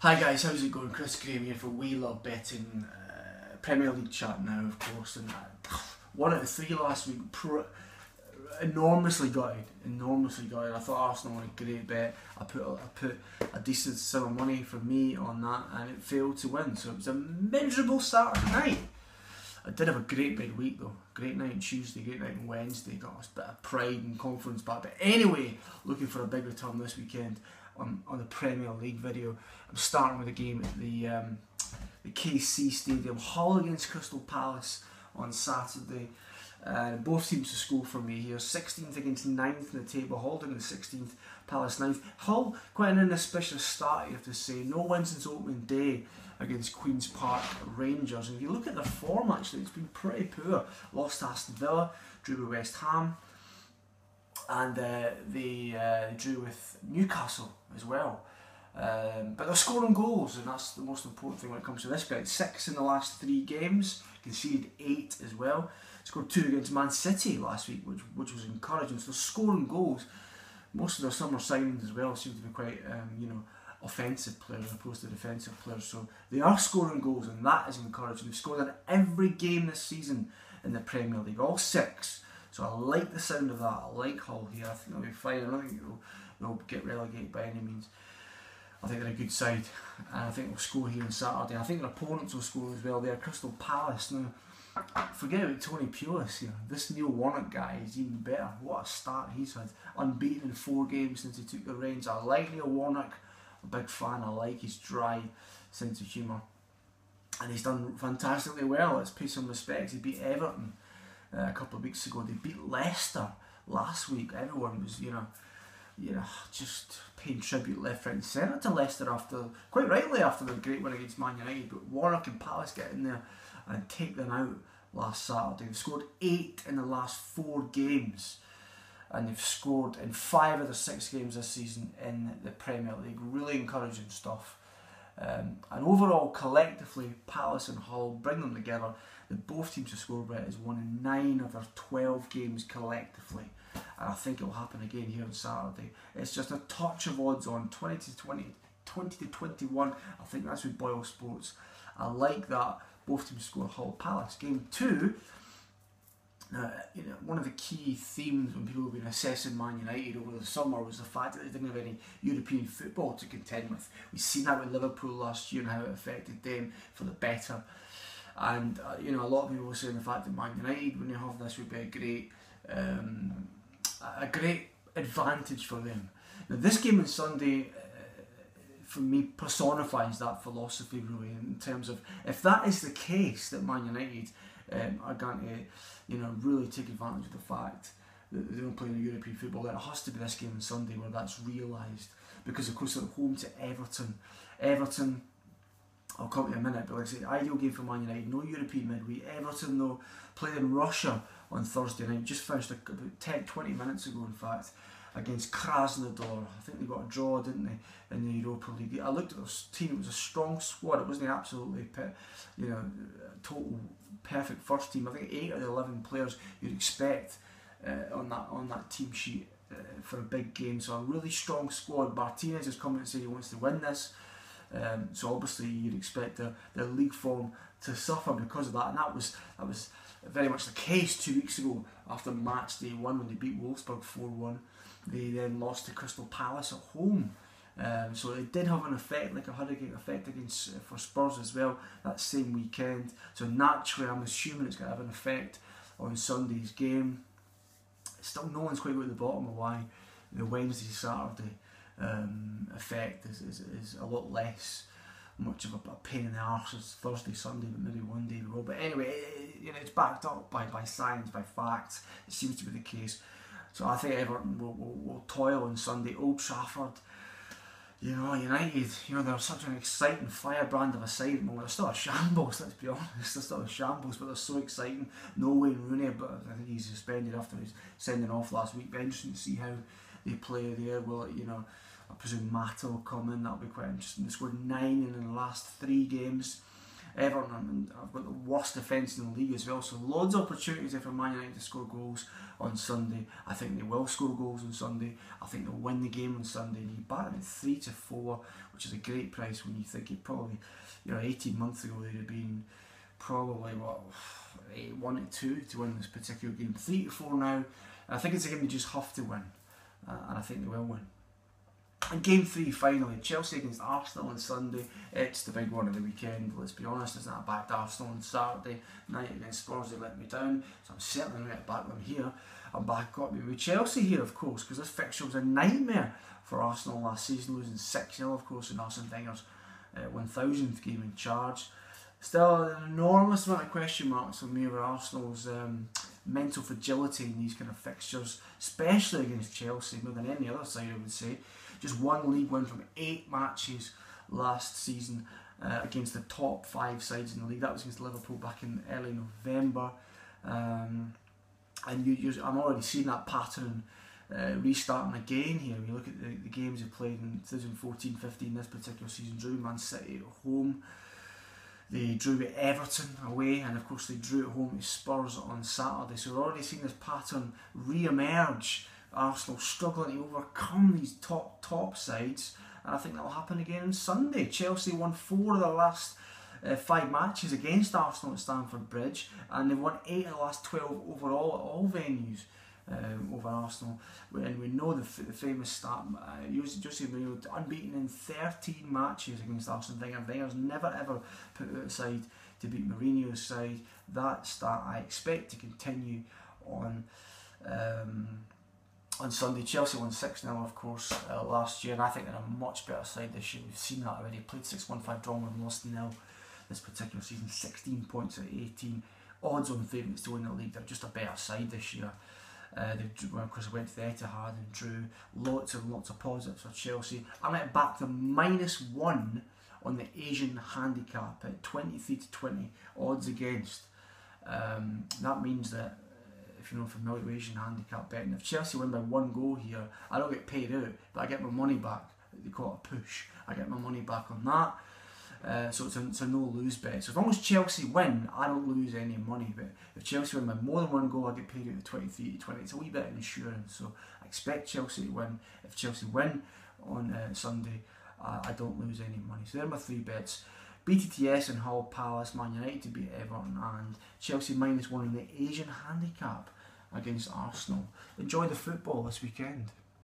Hi guys, how's it going? Chris Graham here for We Love Betting, Premier League chat now of course, and 1 out of 3 last week, enormously gutted. I thought Arsenal were a great bet. I put a decent sum of money for me on that and it failed to win, so it was a miserable Saturday night. I did have a great midweek though, great night on Tuesday, great night on Wednesday, got a bit of pride and confidence back, but anyway, looking for a big return this weekend. On the Premier League video. I'm starting with a game at the KC Stadium, Hull against Crystal Palace on Saturday. Both teams to score for me here. 16th against 9th in the table, Hull taking the 16th, Palace 9th. Hull, quite an inauspicious start you have to say. No win since opening day against Queen's Park Rangers. And if you look at their form actually, it's been pretty poor. Lost to Aston Villa, drew with West Ham, and they drew with Newcastle as well. But they're scoring goals, and that's the most important thing when it comes to this bet. 6 in the last 3 games, conceded 8 as well. Scored 2 against Man City last week, which was encouraging. So they're scoring goals. Most of their summer signings as well seem to be quite offensive players as opposed to defensive players. So they are scoring goals, and that is encouraging. They've scored in every game this season in the Premier League, all 6. So I like the sound of that. I like Hull here. I think they'll be fine. I don't think they'll get relegated by any means. I think they're a good side, and I think they'll score here on Saturday. I think their opponents will score as well. They're Crystal Palace. Now, forget about Tony Pulis here. This Neil Warnock guy is even better. What a start he's had. Unbeaten in 4 games since he took the reins. I like Neil Warnock. I'm a big fan. I like his dry sense of humour. And he's done fantastically well. Let's pay some respects. He beat Everton a couple of weeks ago. They beat Leicester last week. Everyone was, just paying tribute left, right and centre to Leicester quite rightly after the great win against Man United. But Warnock and Palace get in there and take them out last Saturday. They've scored 8 in the last 4 games, and they've scored in 5 of the 6 games this season in the Premier League. Really encouraging stuff. And overall, collectively, Palace and Hull, bring them together. Both teams to score bet is won in 9 of their 12 games collectively, and I think it will happen again here on Saturday. It's just a touch of odds on 20 to 21. I think that's with Boyle Sports. I like that. Both teams score. Hull Palace. Game 2. One of the key themes when people have been assessing Man United over the summer was the fact that they didn't have any European football to contend with. We've seen that with Liverpool last year and how it affected them for the better. And a lot of people were saying the fact that Man United, when you have this, would be a great advantage for them. Now, this game on Sunday, for me, personifies that philosophy really, in terms of if that is the case, that Man United are going to, really take advantage of the fact that they don't play in European football, then it has to be this game on Sunday where that's realised, because of course they're home to Everton. Everton, I'll come to in a minute, but like I say, ideal game for Man United, no European midweek. Everton though, played in Russia on Thursday night, just finished about 10-20 minutes ago in fact, against Krasnodar. I think they got a draw, didn't they, in the Europa League. I looked at their team, it was a strong squad. It wasn't absolutely total perfect first team. I think 8 of the 11 players you'd expect on that team sheet for a big game. So a really strong squad. Martinez has come out and said he wants to win this. So obviously you'd expect their league form to suffer because of that, and that was very much the case 2 weeks ago after match day 1 when they beat Wolfsburg 4-1. They then lost to Crystal Palace at home, so it did have an effect, like a hurricane effect for Spurs as well that same weekend. So naturally I'm assuming it's going to have an effect on Sunday's game. Still no one's quite got to the bottom of why the Wednesday-Saturday effect is a lot less much of a pain in the arse as Thursday, Sunday, but maybe one day in a row. But anyway, it's backed up by science, by facts. It seems to be the case. So I think Everton will toil on Sunday. Old Trafford, United, they're such an exciting firebrand of a side at the moment. They're still a shambles, let's be honest. They're still a shambles, but they're so exciting. No Wayne Rooney, but I think he's suspended after his sending off last week. But interesting to see how they play there. Will it, I presume Mata will come in. That'll be quite interesting. They scored 9 in the last 3 games Everton have got the worst defence in the league as well, so loads of opportunities there for Man United to score goals on Sunday. I think they will score goals on Sunday. I think they'll win the game on Sunday. You back them at 3-4, which is a great price when you think it probably, 18 months ago they'd have been probably 1-2 to win this particular game. 3-4 now. I think it's a game they just have to win, and I think they will win. And game 3 finally, Chelsea against Arsenal on Sunday. It's the big one of the weekend, let's be honest. It's not backed Arsenal on Saturday night against Spurs, they let me down, so I'm certainly going to back them here. I'm back up with Chelsea here, of course, because this fixture was a nightmare for Arsenal last season, losing 6-0, of course, in Arsene Wenger's 1000th game in charge. Still an enormous amount of question marks for me over Arsenal's mental fragility in these kind of fixtures, especially against Chelsea, more than any other side I would say. Just one league win from 8 matches last season against the top 5 sides in the league. That was against Liverpool back in early November. And I'm already seeing that pattern restarting again here. We look at the games they played in 2014-15, this particular season. Drew Man City at home. They drew at Everton away, and of course they drew at home to Spurs on Saturday. So we're already seeing this pattern re-emerge. Arsenal struggling to overcome these top sides, and I think that will happen again on Sunday. Chelsea won 4 of the last 5 matches against Arsenal at Stamford Bridge, and they've won 8 of the last 12 overall at all venues over Arsenal. And we know the famous stat, Jose Mourinho unbeaten in 13 matches against Arsene Wenger. Wenger's never ever put out a side to beat Mourinho's side. That stat I expect to continue on Sunday. Chelsea won 6-0 of course last year, and I think they're a much better side this year. We've seen that already. Played 6-1-5 drawn and lost 0 this particular season. 16 points at 18. Odds on favourites to win the league. They're just a better side this year. Of course, went to the Etihad and drew. Lots and lots of positives for Chelsea. I'm going to back them -1 on the Asian handicap at 23-20 odds against. That means that, if you're not familiar with Asian handicap betting, if Chelsea win by 1 goal here, I don't get paid out, but I get my money back. They call it a push. I get my money back on that. So it's a no-lose bet. So as long as Chelsea win, I don't lose any money. But if Chelsea win by more than 1 goal, I get paid out at 23-20. It's a wee bit of insurance. So I expect Chelsea to win. If Chelsea win on Sunday, I don't lose any money. So they're my 3 bets. BTTS and Hull Palace, Man United to beat Everton, and Chelsea -1 in the Asian handicap against Arsenal. Enjoy the football this weekend.